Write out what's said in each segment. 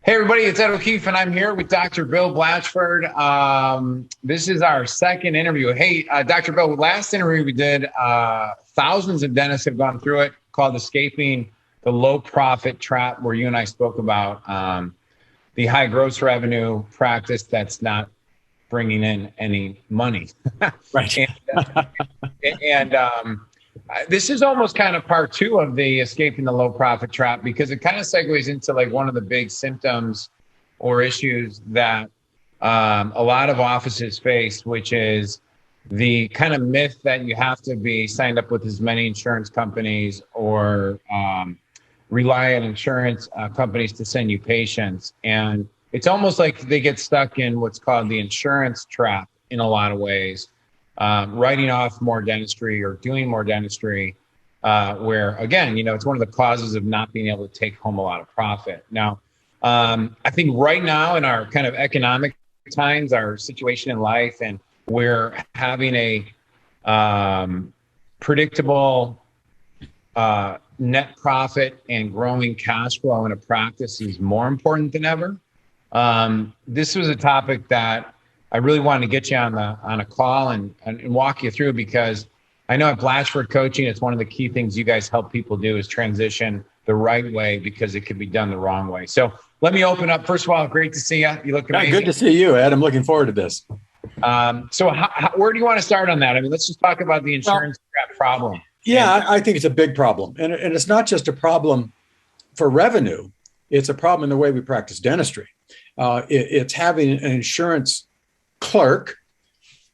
Hey everybody, it's Ed O'Keefe and I'm here with Dr. Bill Blatchford. This is our second interview. Hey, Dr. Bill, last interview we did, thousands of dentists have gone through it, called Escaping the Low Profit Trap, where you and I spoke about the high gross revenue practice that's not bringing in any money. Right. And this is almost kind of part two of the escaping the low profit trap, because it kind of segues into like one of the big symptoms or issues that a lot of offices face, which is the kind of myth that you have to be signed up with as many insurance companies or rely on insurance companies to send you patients. And it's almost like they get stuck in what's called the insurance trap in a lot of ways. Writing off more dentistry or doing more dentistry, where again, it's one of the causes of not being able to take home a lot of profit. Now, I think right now in our kind of economic times, our situation in life, and we're having a predictable net profit and growing cash flow in a practice is more important than ever. This was a topic that I really wanted to get you on a call and walk you through, because I know at Blatchford Coaching, it's one of the key things you guys help people do is transition the right way, because it could be done the wrong way. So let me open up. First of all, great to see you. You look amazing. Good to see you, Ed. I'm looking forward to this. So where do you want to start on that? I mean, let's just talk about the insurance problem. Yeah, I think it's a big problem. And it's not just a problem for revenue. It's a problem in the way we practice dentistry. It's having an insurance clerk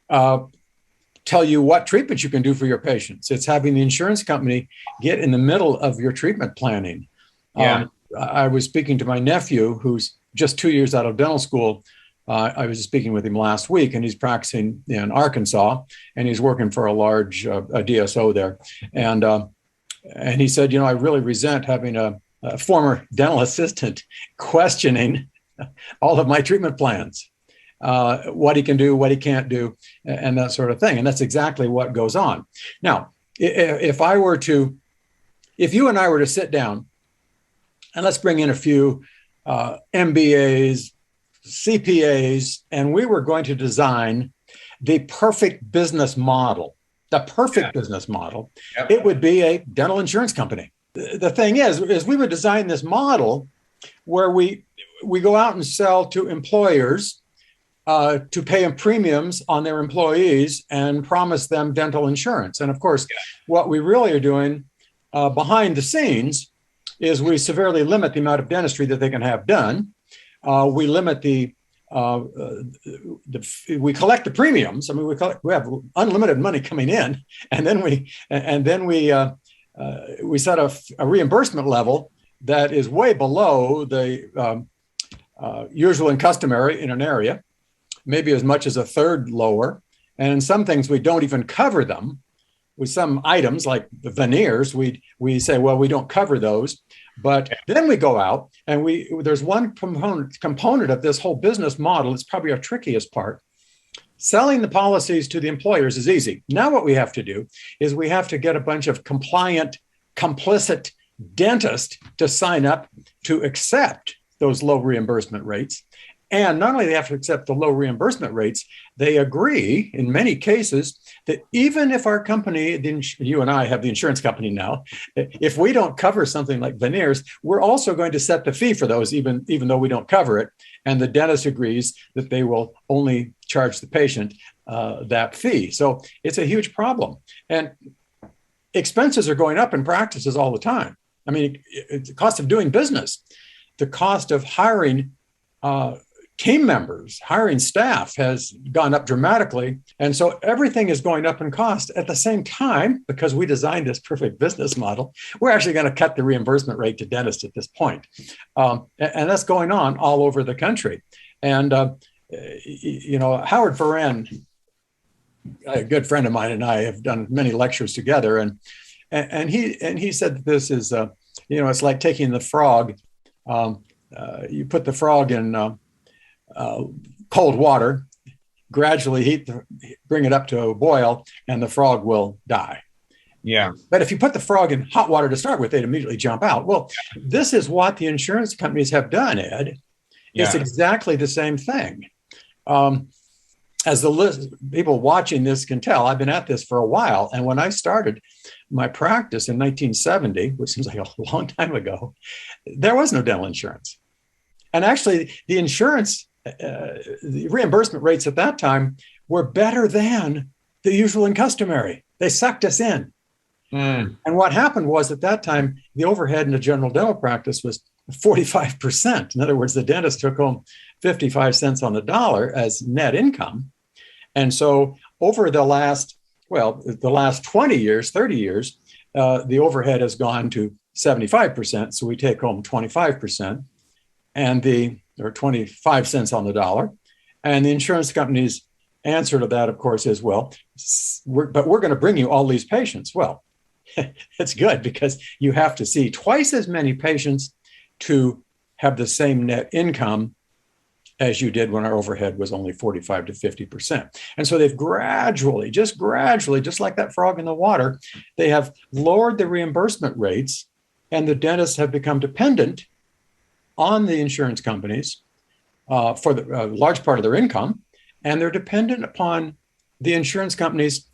tell you what treatments you can do for your patients. It's having the insurance company get in the middle of your treatment planning. Yeah. I was speaking to my nephew, who's just 2 years out of dental school. I was speaking with him last week, and he's practicing in Arkansas, and he's working for a large a DSO there. And he said, I really resent having a former dental assistant questioning all of my treatment plans. What he can do, what he can't do, and that sort of thing. And that's exactly what goes on. Now, if you and I were to sit down, and let's bring in a few MBAs, CPAs, and we were going to design the perfect business model, business model, Yep. It would be a dental insurance company. The thing is we would design this model where we go out and sell to employers to pay them premiums on their employees and promise them dental insurance. And of course, What we really are doing behind the scenes is we severely limit the amount of dentistry that they can have done. We limit we collect the premiums. I mean, we have unlimited money coming in, and then we set a reimbursement level that is way below the usual and customary in an area, maybe as much as a third lower. And in some things, we don't even cover them. With some items like the veneers, we say, well, we don't cover those. But then we go out and there's one component of this whole business model. It's probably our trickiest part. Selling the policies to the employers is easy. Now what we have to do is we have to get a bunch of compliant, complicit dentists to sign up to accept those low reimbursement rates. And not only do they have to accept the low reimbursement rates, they agree in many cases that even if our company, you and I have the insurance company now, if we don't cover something like veneers, we're also going to set the fee for those, even though we don't cover it. And the dentist agrees that they will only charge the patient that fee. So it's a huge problem. And expenses are going up in practices all the time. I mean, the cost of doing business, the cost of hiring team members, hiring staff has gone up dramatically. And so everything is going up in cost. At the same time, because we designed this perfect business model, we're actually going to cut the reimbursement rate to dentists at this point. And that's going on all over the country. And, Howard Farren, a good friend of mine, and I have done many lectures together. And he said that this is, it's like taking the frog. You put the frog in cold water, gradually bring it up to a boil, and the frog will die. Yeah. But if you put the frog in hot water to start with, they'd immediately jump out. Well, this is what the insurance companies have done, Ed. It's exactly the same thing. As people watching this can tell, I've been at this for a while. And when I started my practice in 1970, which seems like a long time ago, there was no dental insurance. And actually, the insurance, the reimbursement rates at that time were better than the usual and customary. They sucked us in. And what happened was at that time, the overhead in a general dental practice was 45%. In other words, the dentist took home 55 cents on the dollar as net income. And so over the last 20 years, 30 years, the overhead has gone to 75%. So we take home 25% or 25 cents on the dollar. And the insurance company's answer to that, of course, is, well, we're going to bring you all these patients. Well, it's good because you have to see twice as many patients to have the same net income as you did when our overhead was only 45 to 50%. And so they've gradually, just like that frog in the water, they have lowered the reimbursement rates, and the dentists have become dependent on the insurance companies for a large part of their income, and they're dependent upon the insurance companies,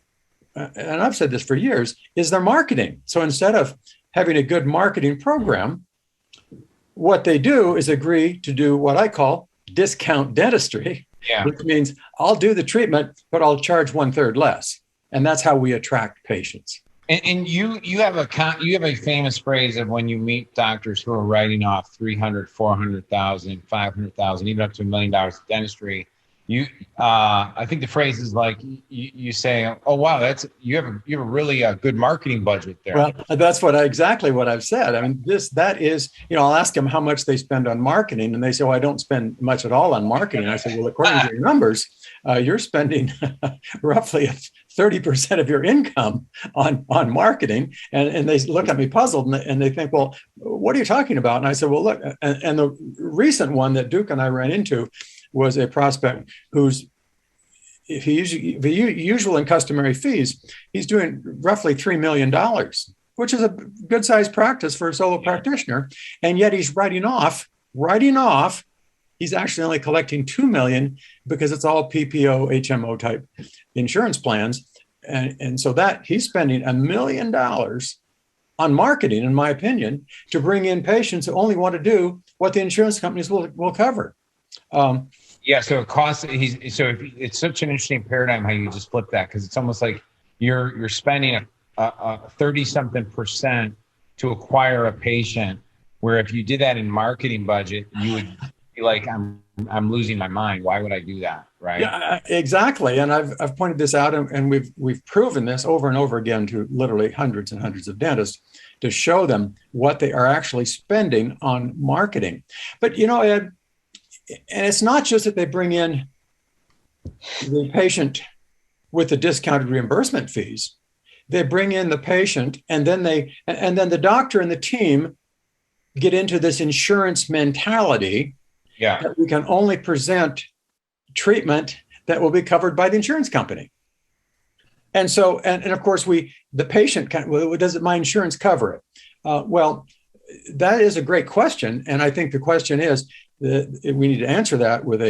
and I've said this for years, is their marketing. So instead of having a good marketing program, what they do is agree to do what I call discount dentistry, which means I'll do the treatment, but I'll charge 1/3 less. And that's how we attract patients. And you have a famous phrase of when you meet doctors who are writing off 300, 400,000, 500,000, even up to $1 million of dentistry. I think the phrase is like you say, "Oh wow, you have a really good marketing budget there." Well, that's exactly what I've said. I mean, that is, I'll ask them how much they spend on marketing, and they say, "Oh, I don't spend much at all on marketing." I say, "Well, according to your numbers, you're spending roughly 30% of your income on marketing," and they look at me puzzled, and they think, "Well, what are you talking about?" And I said, "Well, look," and the recent one that Duke and I ran into was a prospect who's, if he usual and customary fees, he's doing roughly $3 million, which is a good sized practice for a solo practitioner. And yet he's writing off, he's actually only collecting $2 million because it's all PPO, HMO type insurance plans. And so that he's spending $1 million on marketing, in my opinion, to bring in patients who only want to do what the insurance companies will cover. So it costs. It's such an interesting paradigm how you just flip that, because it's almost like you're spending a 30-something% to acquire a patient, where if you did that in marketing budget, you would be like, I'm losing my mind. Why would I do that? Right? Yeah, exactly. And I've pointed this out, and we've proven this over and over again to literally hundreds and hundreds of dentists to show them what they are actually spending on marketing. But Ed, and it's not just that they bring in the patient with the discounted reimbursement fees. They bring in the patient, and then the doctor and the team get into this insurance mentality that we can only present treatment that will be covered by the insurance company. And so, and of course, the patient does my insurance cover it? Well, that is a great question, and I think the question is, we need to answer that with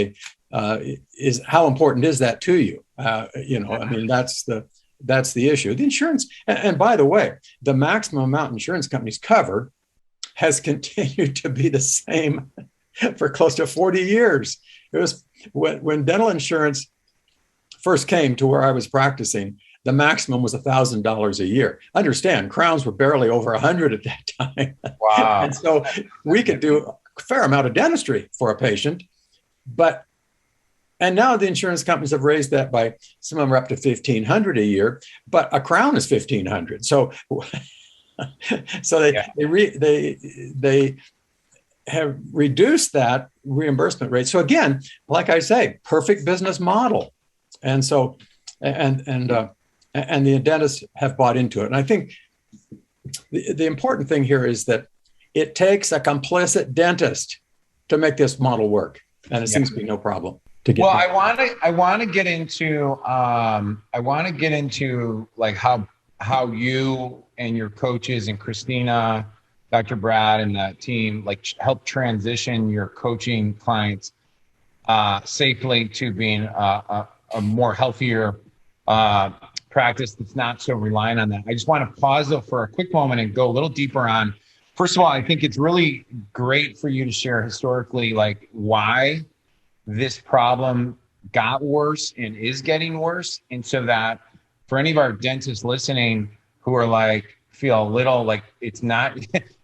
is how important is that to you? I mean, that's the issue. The insurance, and by the way, the maximum amount insurance companies cover has continued to be the same for close to 40 years. It was when dental insurance first came to where I was practicing, the maximum was $1,000 a year. Understand, crowns were barely over 100 at that time. Wow. And so we could do a fair amount of dentistry for a patient, and now the insurance companies have raised that by, some of them are up to $1,500 a year, but a crown is $1,500. So they have reduced that reimbursement rate. So again, like I say, perfect business model. And so, and the dentists have bought into it. And I think the important thing here is that it takes a complicit dentist to make this model work. And it seems to be no problem to get. Well, I want to get into like how you and your coaches and Christina Dr. Brad and the team like help transition your coaching clients safely to being a more healthier practice that's not so reliant on that. I just want to pause though for a quick moment and go a little deeper on. First of all, I think it's really great for you to share historically, like why this problem got worse and is getting worse. And so that for any of our dentists listening who are like, feel a little like it's not,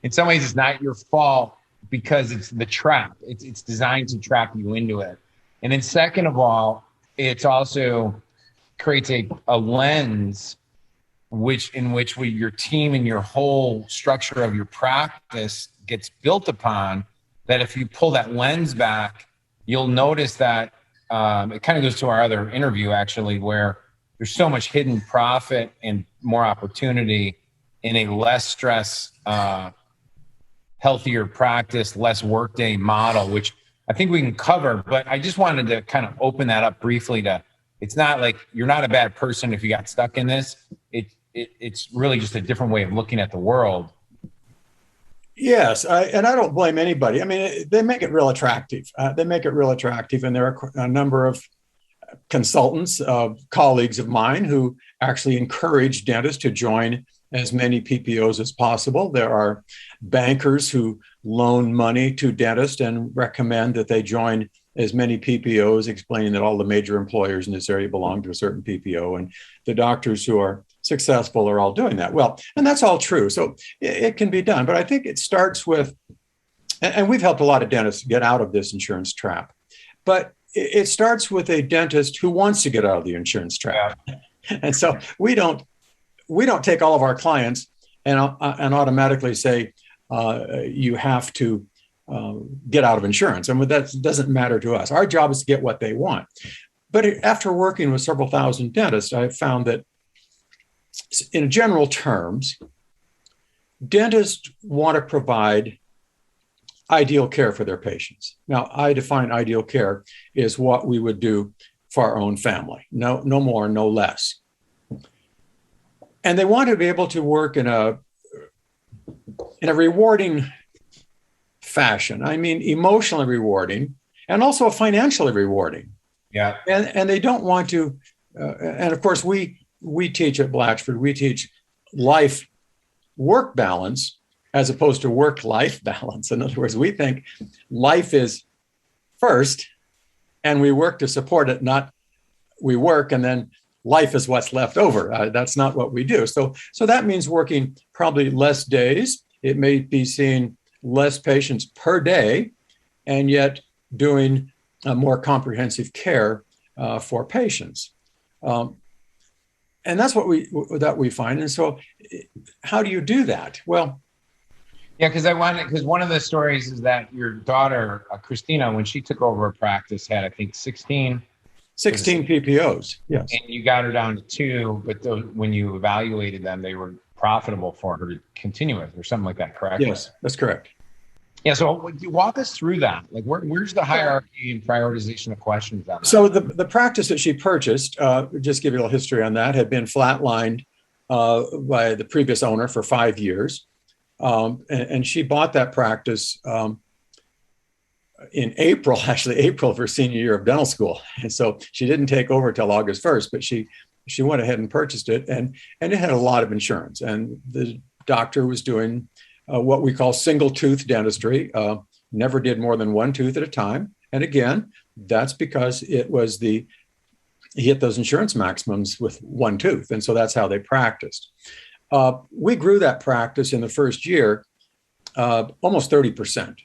in some ways, it's not your fault because it's the trap. It's designed to trap you into it. And then second of all, it's also creates a lens in which your team and your whole structure of your practice gets built upon, that if you pull that lens back, you'll notice that it kind of goes to our other interview actually, where there's so much hidden profit and more opportunity in a less stress, healthier practice, less workday model, which I think we can cover. But I just wanted to kind of open that up briefly to, it's not like you're not a bad person if you got stuck in this. It's really just a different way of looking at the world. Yes, and I don't blame anybody. I mean, they make it real attractive. They make it real attractive, and there are a number of consultants, colleagues of mine, who actually encourage dentists to join as many PPOs as possible. There are bankers who loan money to dentists and recommend that they join as many PPOs, explaining that all the major employers in this area belong to a certain PPO, and the doctors who are successful are all doing that. Well, and that's all true. So it can be done. But I think it starts with, and we've helped a lot of dentists get out of this insurance trap, but it starts with a dentist who wants to get out of the insurance trap. Yeah. And so we don't take all of our clients and automatically say, you have to get out of insurance. I mean, that doesn't matter to us. Our job is to get what they want. But after working with several thousand dentists, I've found that in general terms, dentists want to provide ideal care for their patients. Now, I define ideal care as what we would do for our own family. No more, no less. And they want to be able to work in a rewarding fashion. I mean, emotionally rewarding and also financially rewarding. Yeah. And they don't want to, and of course, we teach at Blatchford, we teach life-work balance as opposed to work-life balance. In other words, we think life is first and we work to support it, not we work and then life is what's left over. That's not what we do. So that means working probably less days. It may be seeing less patients per day and yet doing more comprehensive care for patients. And that's what we find. And so how do you do that? Well, yeah, because one of the stories is that your daughter, Christina, when she took over a practice, had, I think, 16 PPOs. Yes. And you got her down to 2, but when you evaluated them, they were profitable for her to continue with or something like that, correct? Yes, that's correct. Yeah, so walk us through that. Like, where's the hierarchy and prioritization of questions on that? So the practice that she purchased, just give you a little history on that, had been flatlined by the previous owner for 5 years. And she bought that practice in April of her senior year of dental school. And so she didn't take over till August 1st, but she went ahead and purchased it. And it had a lot of insurance. And the doctor was doing what we call single tooth dentistry, never did more than one tooth at a time. And again, that's because he hit those insurance maximums with one tooth. And so that's how they practiced. We grew that practice in the first year almost 30%.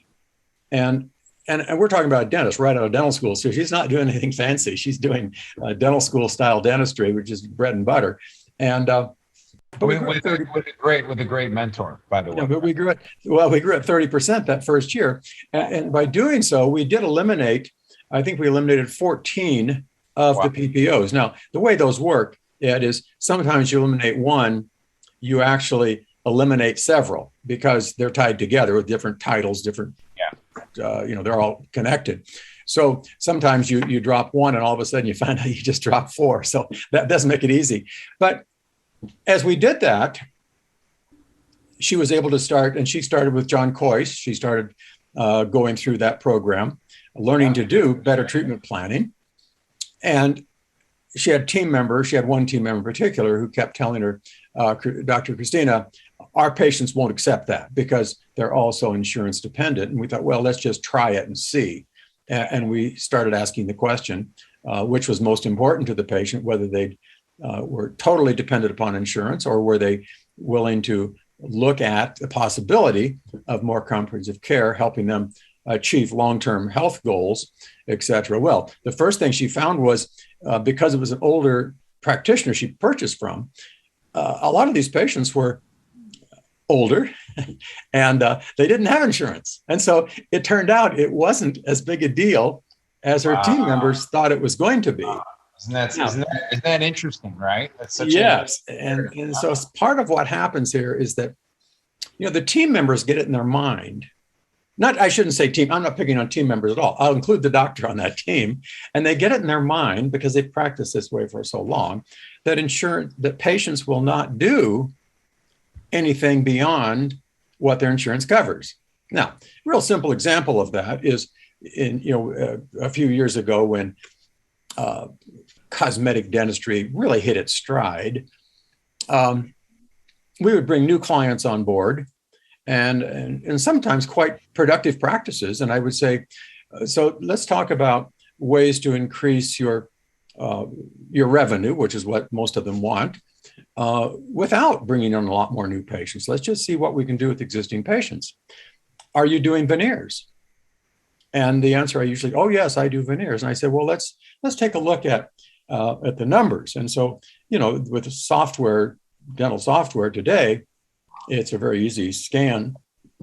And we're talking about a dentist right out of dental school. So she's not doing anything fancy. She's doing dental school style dentistry, which is bread and butter. And but with a great mentor, by the way. Yeah, but we grew at 30% that first year. And by doing so, we did eliminate, I think we eliminated 14 of the PPOs. Now, the way those work, Ed, is sometimes you eliminate one, you actually eliminate several because they're tied together with different titles, different, they're all connected. So sometimes you drop one and all of a sudden you find out you just dropped 4. So that doesn't make it easy. But as we did that, she was able to start, and she started with John Kois. She started going through that program, learning to do better treatment planning. And she had team members. She had one team member in particular who kept telling her, Dr. Christina, our patients won't accept that because they're also insurance dependent. And we thought, well, let's just try it and see. And we started asking the question, which was most important to the patient, whether they were totally dependent upon insurance or were they willing to look at the possibility of more comprehensive care, helping them achieve long-term health goals, et cetera. Well, the first thing she found was because it was an older practitioner she purchased from, a lot of these patients were older and they didn't have insurance. And so it turned out it wasn't as big a deal as her team members thought it was going to be. Isn't that interesting, right? That's such yes. And so part of what happens here is that, the team members get it in their mind. I shouldn't say team, I'm not picking on team members at all. I'll include the doctor on that team. And they get it in their mind because they've practiced this way for so long that patients will not do anything beyond what their insurance covers. Now, a real simple example of that is a few years ago when cosmetic dentistry really hit its stride, we would bring new clients on board and sometimes quite productive practices. And I would say, so let's talk about ways to increase your revenue, which is what most of them want, without bringing on a lot more new patients. Let's just see what we can do with existing patients. Are you doing veneers? And the answer I usually, oh yes, I do veneers. And I said, well, let's take a look at the numbers. And so, with software, dental software today, it's a very easy scan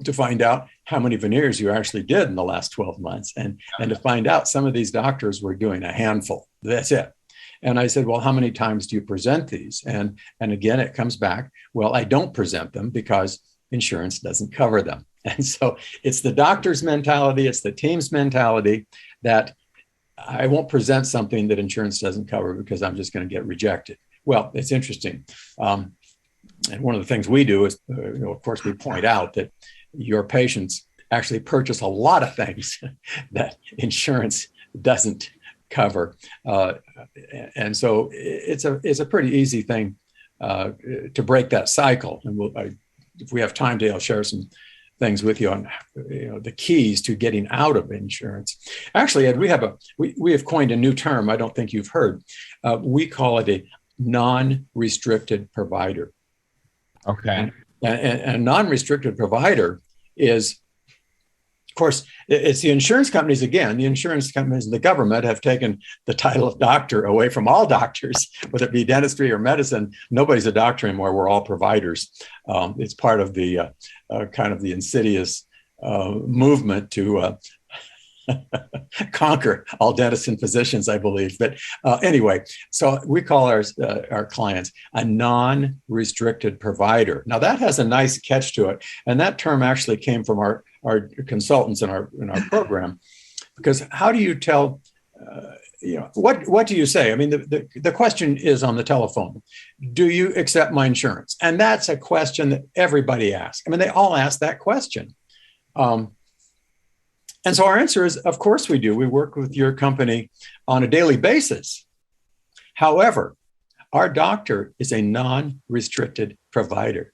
to find out how many veneers you actually did in the last 12 months. And to find out some of these doctors were doing a handful. That's it. And I said, well, how many times do you present these? And again, it comes back, well, I don't present them because insurance doesn't cover them. And so it's the doctor's mentality, it's the team's mentality that I won't present something that insurance doesn't cover because I'm just going to get rejected. Well, it's interesting. And one of the things we do is, of course, we point out that your patients actually purchase a lot of things that insurance doesn't cover. And so it's a pretty easy thing to break that cycle. And if we have time today, I'll share some things with you on the keys to getting out of insurance. Actually, Ed, we have coined a new term. I don't think you've heard. We call it a non-restricted provider. Okay. And a non-restricted provider is, of course, it's the insurance companies again. The insurance companies and the government have taken the title of doctor away from all doctors, whether it be dentistry or medicine. Nobody's a doctor anymore. We're all providers. It's part of the kind of the insidious movement to conquer all dentists and physicians, I believe. But anyway, so we call our clients a non-restricted provider. Now that has a nice catch to it, and that term actually came from our consultants in our program, because how do you tell? What do you say? I mean, the question is on the telephone: do you accept my insurance? And that's a question that everybody asks. I mean, they all ask that question. And so our answer is, of course we do. We work with your company on a daily basis. However, our doctor is a non-restricted provider.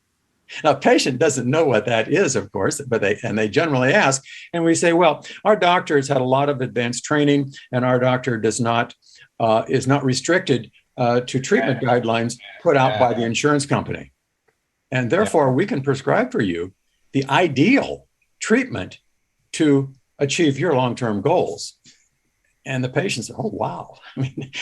Now, a patient doesn't know what that is, of course, but they generally ask. And we say, well, our doctor has had a lot of advanced training, and our doctor is not restricted to treatment guidelines put out by the insurance company. And therefore, we can prescribe for you the ideal treatment to achieve your long-term goals. And the patient said, oh, wow. I mean,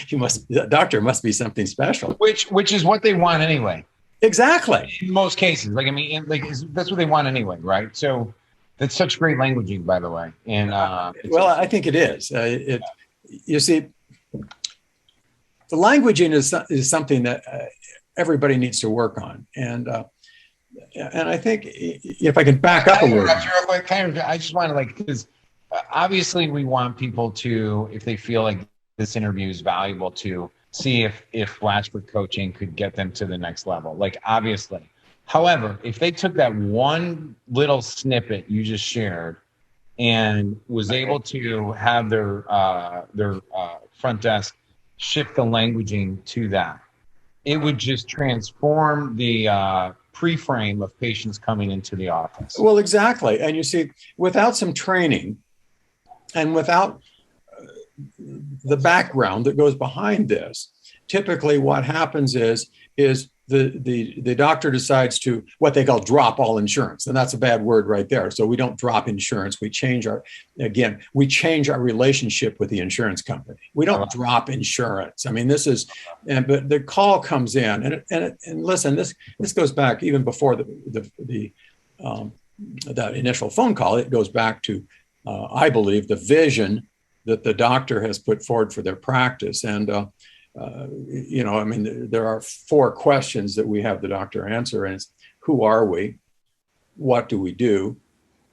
the doctor must be something special. Which is what they want anyway. Exactly. In most cases. That's what they want anyway, right? So that's such great languaging, by the way. And well, I think it is. You see, the languaging is something that everybody needs to work on. And I think if I can back up a little. I just want to because obviously we want people to, if they feel like this interview is valuable, to see if Blatchford Coaching could get them to the next level. Obviously, However, if they took that one little snippet you just shared and was able to have their front desk shift the languaging to that, it would just transform the pre-frame of patients coming into the office. Well, exactly. And you see, without some training and without the background that goes behind this, typically what happens is the doctor decides to what they call drop all insurance. And that's a bad word right there. So we don't drop insurance. We change our relationship with the insurance company. We don't drop insurance. I mean, but the call comes in and listen, this goes back even before that initial phone call. It goes back to, I believe, the vision that the doctor has put forward for their practice. And, there are 4 questions that we have the doctor answer, and it's who are we? What do we do?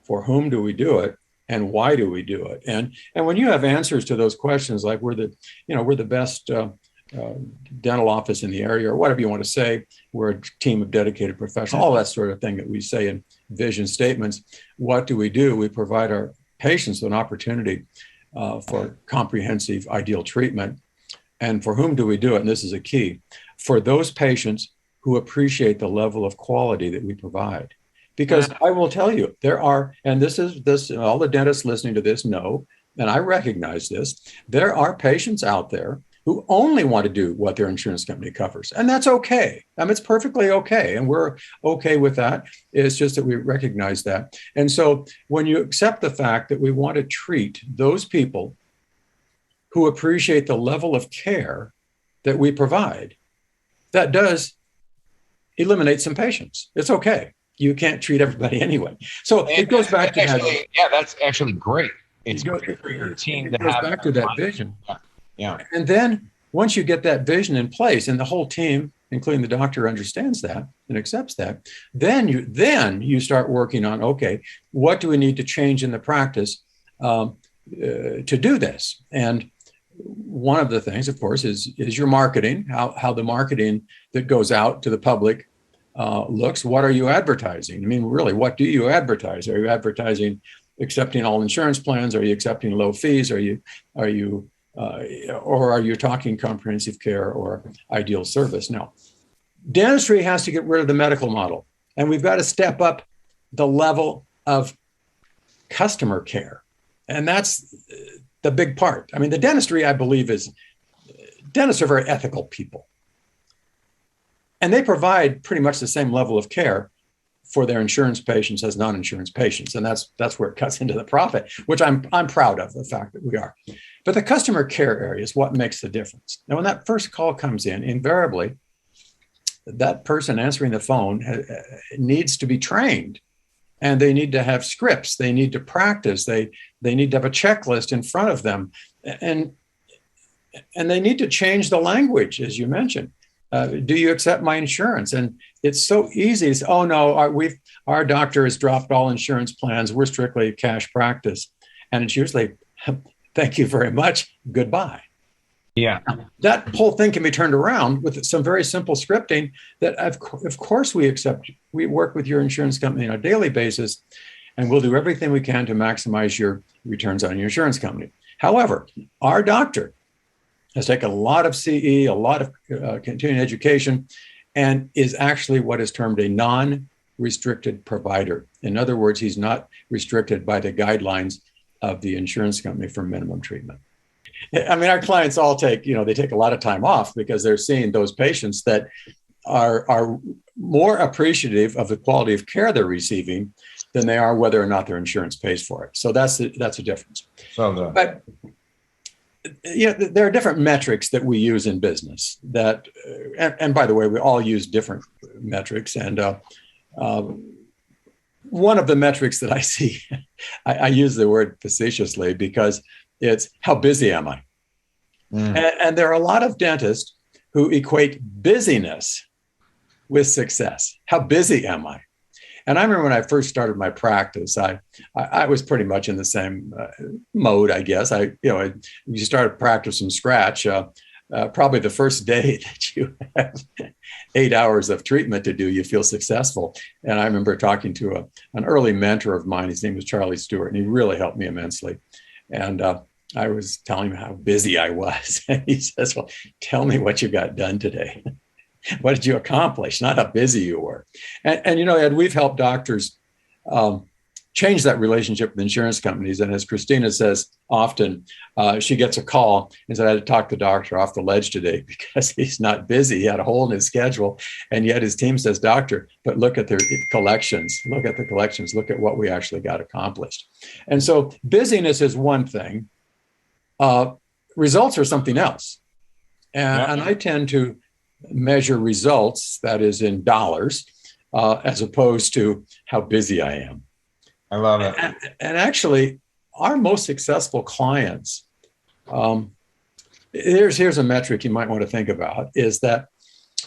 For whom do we do it? And why do we do it? And when you have answers to those questions, like we're the best dental office in the area, or whatever you want to say, we're a team of dedicated professionals, all that sort of thing that we say in vision statements. What do? We provide our patients an opportunity for comprehensive ideal treatment. And for whom do we do it? And this is a key: for those patients who appreciate the level of quality that we provide. Because I will tell you, there are, and this all the dentists listening to this know, and I recognize this, there are patients out there who only want to do what their insurance company covers. And that's okay. I mean, it's perfectly okay. And we're okay with that. It's just that we recognize that. And so when you accept the fact that we want to treat those people who appreciate the level of care that we provide, that does eliminate some patients. It's okay. You can't treat everybody anyway. So it goes back to that. Yeah, that's actually great. It's great for your team to have. It goes back to that vision. Yeah. And then once you get that vision in place, and the whole team, including the doctor, understands that and accepts that, then you start working on, okay, what do we need to change in the practice to do this? And one of the things, of course, is your marketing, how the marketing that goes out to the public looks. What are you advertising? I mean, really, what do you advertise? Are you advertising accepting all insurance plans? Are you accepting low fees? Or are you talking comprehensive care or ideal service? No. Dentistry has to get rid of the medical model, and we've got to step up the level of customer care. And that's the big part. I mean, the dentistry, I believe, dentists are very ethical people. And they provide pretty much the same level of care for their insurance patients as non-insurance patients. And that's where it cuts into the profit, which I'm proud of the fact that we are. But the customer care area is what makes the difference. Now, when that first call comes in, invariably, that person answering the phone needs to be trained. And they need to have scripts. They need to practice. They need to have a checklist in front of them. And they need to change the language, as you mentioned. Do you accept my insurance? And it's so easy to say, oh, no, our doctor has dropped all insurance plans. We're strictly cash practice. And it's usually, thank you very much, goodbye. Yeah. That whole thing can be turned around with some very simple scripting that, of course, we accept. We work with your insurance company on a daily basis, and we'll do everything we can to maximize your returns on your insurance company. However, our doctor has taken a lot of CE, a lot of continuing education, and is actually what is termed a non-restricted provider. In other words, he's not restricted by the guidelines of the insurance company for minimum treatment. I mean, our clients all take a lot of time off because they're seeing those patients that are more appreciative of the quality of care they're receiving than they are whether or not their insurance pays for it. So that's a difference. But there are different metrics that we use in business that, and by the way, we all use different metrics. And one of the metrics that I see, I use the word facetiously because it's how busy am I? And there are a lot of dentists who equate busyness with success. How busy am I? And I remember when I first started my practice, I was pretty much in the same mode, I guess. You started practice from scratch. probably the first day that you have 8 hours of treatment to do, you feel successful. And I remember talking to an early mentor of mine. His name was Charlie Stewart, and he really helped me immensely. And I was telling him how busy I was. And he says, well, tell me what you got done today. What did you accomplish? Not how busy you were. And Ed, we've helped doctors change that relationship with insurance companies. And as Christina says, often she gets a call and said, I had to talk the doctor off the ledge today because he's not busy. He had a hole in his schedule. And yet his team says, doctor, but look at their collections. Look at the collections. Look at what we actually got accomplished. And so busyness is one thing. Results are something else. And I tend to measure results, that is in dollars, as opposed to how busy I am. I love it. And actually, our most successful clients, here's a metric you might want to think about, is that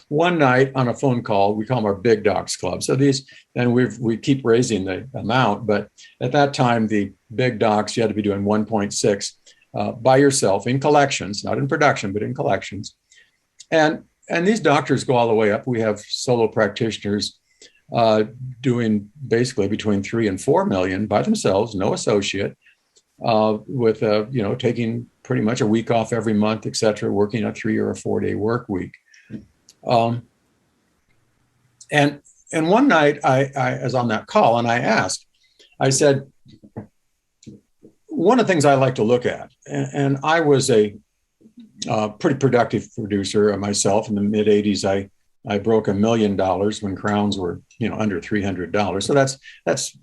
one night on a phone call, we call them our Big Docs Club. So we keep raising the amount, but at that time, the Big Docs, you had to be doing 1.6 by yourself in collections, not in production, but in collections. And these doctors go all the way up. We have solo practitioners doing basically between 3 and 4 million by themselves, no associate, with taking pretty much a week off every month, et cetera, working a 3 or a 4 day work week. And one night I was on that call and I said, one of the things I like to look at, and I was a pretty productive producer myself in the mid 80s. I broke $1 million when crowns were, under $300. So that's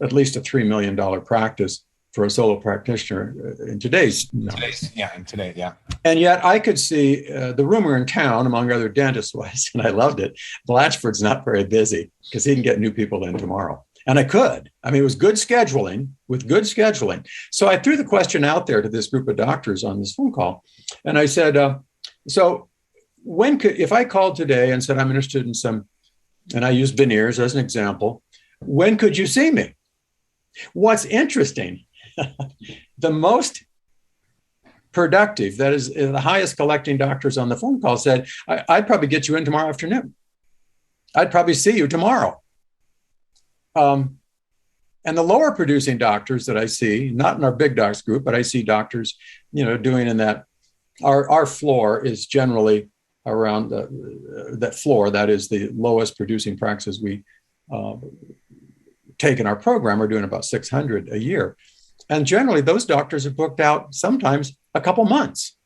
at least a $3 million practice for a solo practitioner in today's. Yeah. And yet I could see the rumor in town, among other dentists, was, and I loved it, Blatchford's not very busy because he can get new people in tomorrow. And I could. I mean, it was good scheduling with good scheduling. So I threw the question out there to this group of doctors on this phone call. And I said, so if I called today and said, I'm interested in some, and I used veneers as an example, when could you see me? What's interesting, the most productive, that is the highest collecting doctors on the phone call said, I'd probably get you in tomorrow afternoon. I'd probably see you tomorrow. And the lower producing doctors that I see, not in our Big Docs group, but I see doctors, doing in that, our floor is generally around that floor. That is the lowest producing practices we take in our program are doing about 600 a year. And generally those doctors are booked out sometimes a couple months.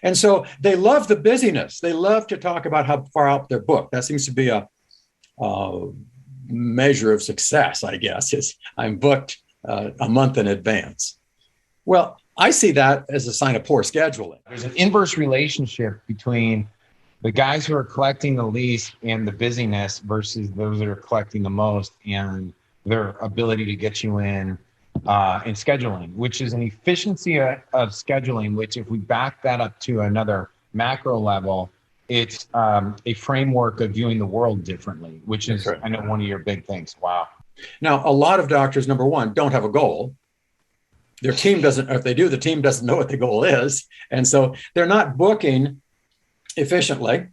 And so they love the busyness. They love to talk about how far out they're booked. That seems to be a measure of success, I guess, is I'm booked a month in advance. Well, I see that as a sign of poor scheduling. There's an inverse relationship between the guys who are collecting the least and the busyness versus those that are collecting the most and their ability to get you in scheduling, which is an efficiency of scheduling, which if we back that up to another macro level, it's a framework of viewing the world differently, which is, right. I know, one of your big things. Wow. Now, a lot of doctors, number one, don't have a goal. Their team doesn't, or if they do, the team doesn't know what the goal is. And so they're not booking efficiently.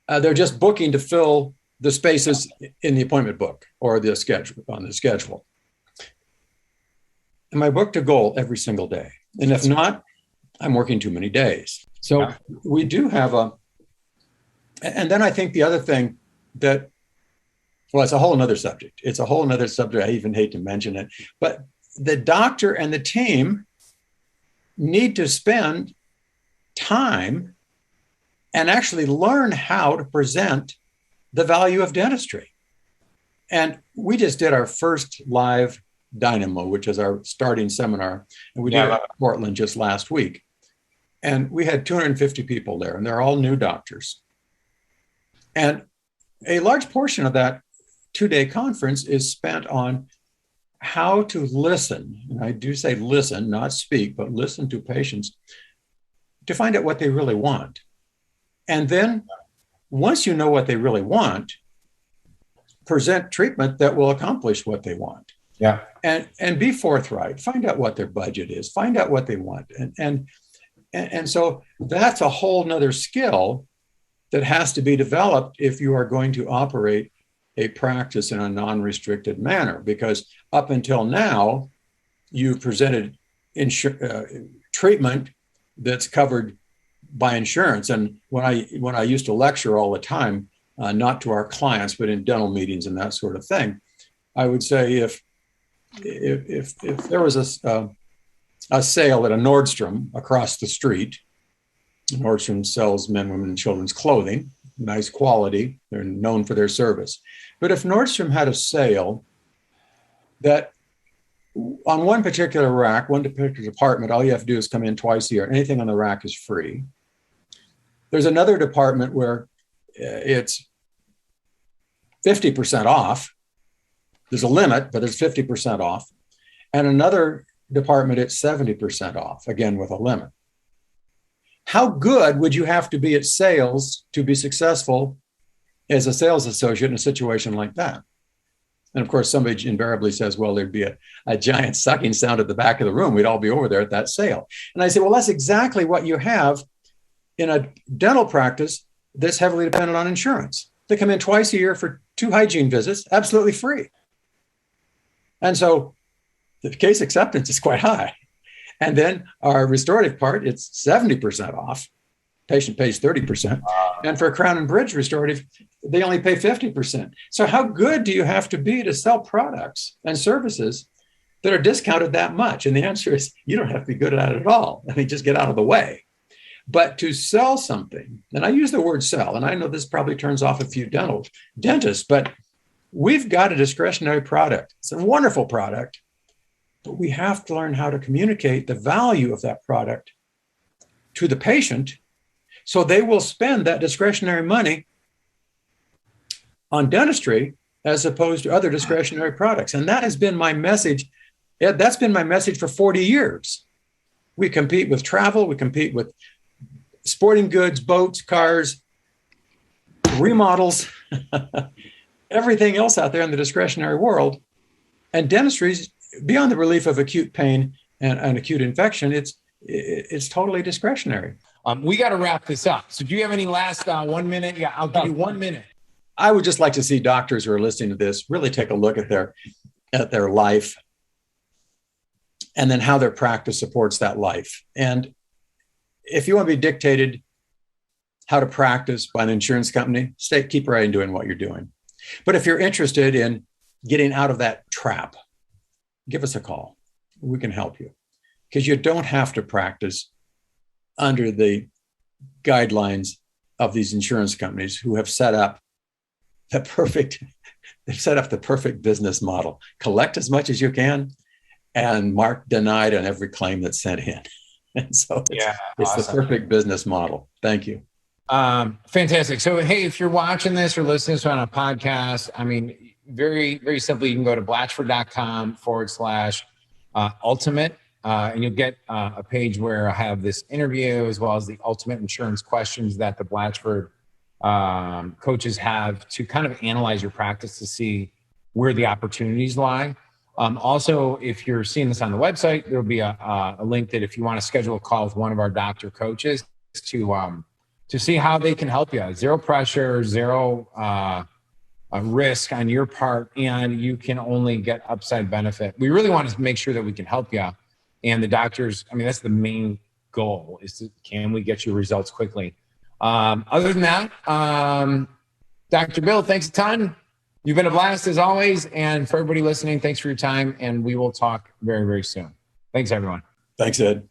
They're just booking to fill the spaces in the appointment book or the schedule on the schedule. Am I booked a goal every single day? And if not, I'm working too many days. So we do have and then I think the other thing that, well, it's a whole nother subject. It's a whole nother subject. I even hate to mention it, but the doctor and the team need to spend time and actually learn how to present the value of dentistry. And we just did our first live Dynamo, which is our starting seminar. And we did it in Portland just last week. And we had 250 people there, and they're all new doctors. And a large portion of that 2-day conference is spent on how to listen. And I do say listen, not speak, but listen to patients to find out what they really want. And then once you know what they really want, present treatment that will accomplish what they want. Yeah. And be forthright, find out what their budget is, find out what they want. And And so that's a whole nother skill that has to be developed if you are going to operate a practice in a non-restricted manner, because up until now, you've presented treatment that's covered by insurance. And when I used to lecture all the time, not to our clients, but in dental meetings and that sort of thing, I would say if there was a sale at a Nordstrom across the street, Nordstrom sells men, women, and children's clothing, nice quality. They're known for their service. But if Nordstrom had a sale that on one particular rack, one particular department, all you have to do is come in twice a year. Anything on the rack is free. There's another department where it's 50% off. There's a limit, but it's 50% off. And another department, it's 70% off, again, with a limit. How good would you have to be at sales to be successful as a sales associate in a situation like that? And of course, somebody invariably says, well, there'd be a giant sucking sound at the back of the room. We'd all be over there at that sale. And I say, well, that's exactly what you have in a dental practice that's heavily dependent on insurance. They come in twice a year for 2 hygiene visits, absolutely free. And so the case acceptance is quite high. And then our restorative part, it's 70% off. Patient pays 30%. And for Crown and Bridge restorative, they only pay 50%. So how good do you have to be to sell products and services that are discounted that much? And the answer is you don't have to be good at it at all. I mean, just get out of the way. But to sell something, and I use the word sell, and I know this probably turns off a few dentists, but we've got a discretionary product. It's a wonderful product, but we have to learn how to communicate the value of that product to the patient so they will spend that discretionary money on dentistry as opposed to other discretionary products. And that has been my message. That's been my message for 40 years. We compete with travel, we compete with sporting goods, boats, cars, remodels, everything else out there in the discretionary world. And dentistry is beyond the relief of acute pain and acute infection. It's totally discretionary. We got to wrap this up. So do you have any last 1 minute? Yeah, I'll give you 1 minute. I would just like to see doctors who are listening to this really take a look at their life and then how their practice supports that life. And if you want to be dictated how to practice by an insurance company, keep right in doing what you're doing. But if you're interested in getting out of that trap, give us a call. We can help you, because you don't have to practice under the guidelines of these insurance companies who have set up the perfect business model. Collect as much as you can and mark denied on every claim that's sent in. And so it's awesome. The perfect business model. Thank you. Fantastic. So, hey, if you're watching this or listening to this on a podcast, I mean, very, very simply, you can go to blatchford.com/ultimate, and you'll get a page where I have this interview as well as the ultimate insurance questions that the Blatchford coaches have to kind of analyze your practice to see where the opportunities lie. Also, if you're seeing this on the website, there'll be a link that if you want to schedule a call with one of our doctor coaches to see how they can help you. Zero pressure, zero risk on your part, and you can only get upside benefit. We really want to make sure that we can help you. And the doctors, I mean, that's the main goal is can we get you results quickly? Other than that, Dr. Bill, thanks a ton. You've been a blast as always. And for everybody listening, thanks for your time. And we will talk very, very soon. Thanks, everyone. Thanks, Ed.